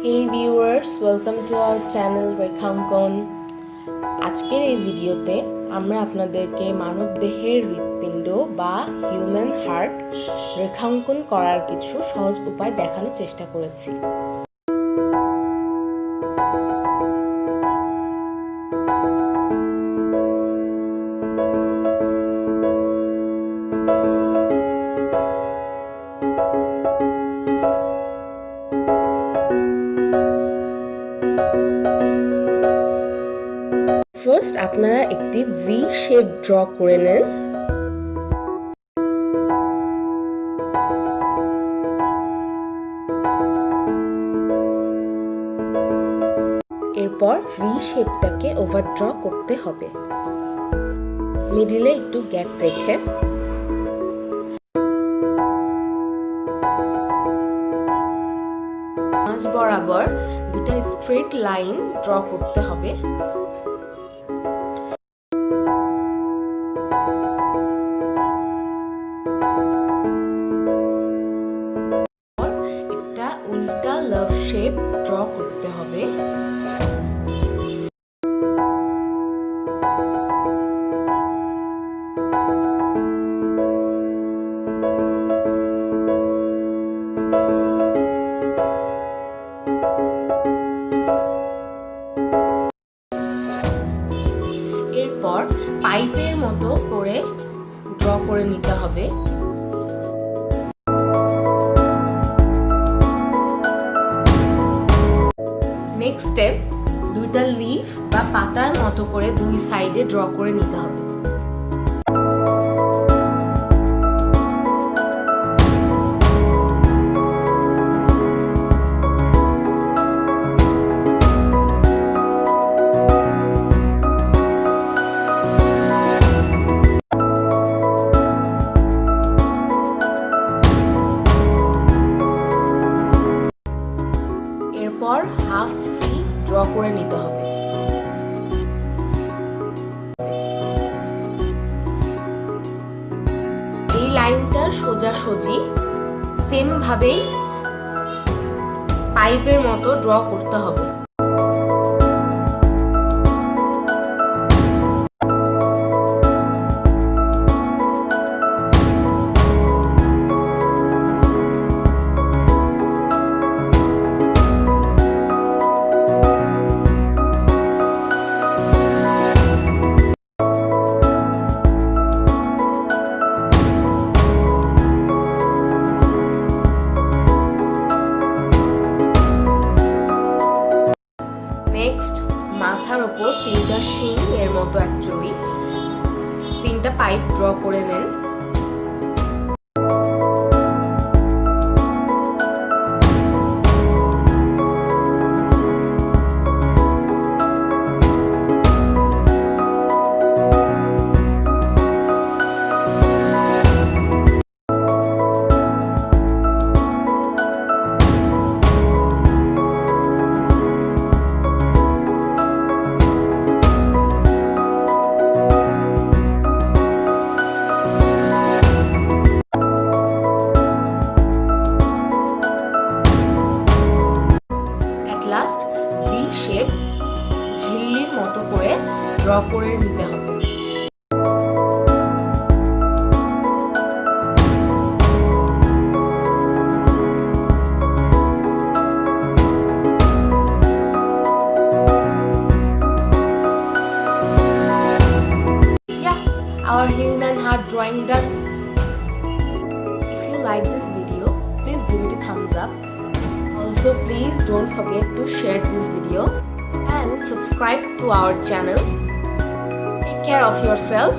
Hey viewers, welcome to our channel Rekhaangkon. আজকের এই ভিডিওতে আমরা আপনাদেরকে মানবদেহের হৃৎপিণ্ড বা হিউম্যান হার্ট রেখাঙ্কন করার কিছু সহজ উপায় দেখানোর চেষ্টা করেছি। ফার্স্ট আপনারা একটি ভি শেপ ড্র করে নেন। এরপর ভি শেপটাকে ওভার ড্র করতে হবে, মিডিলে একটু গ্যাপ রেখে। মাঝ বরাবর দুটো স্ট্রেট লাইন ড্র করতে হবে। উল্টা লাভ শেপ ড্র করতে হবে। এরপর পাইপের মতো করে ড্র করে নিতে হবে। নেক্সট স্টেপ, দুইটা লিফ বা পাতার মতো করে দুই সাইডে ড্র করে নিতে হবে। এরপর হাফ সি ড্র করে নিতে হবে। এই লাইনটার সোজাসুজি সেম ভাবেই পাইপের মতো ড্র করতে হবে। নেক্সট, মাথার ওপর তিনটা শিং এর মতো অ্যাকচুয়ালি তিনটা পাইপ ড্র করে নেন। লাস্ট ভি শেপ ঝিল্লির মতো করে ড্র করে নিতে হবে। Our human heart drawing done. If you like this video, please give it a thumbs up. Also, please don't forget to share this video and subscribe to our channel. Take care of yourself.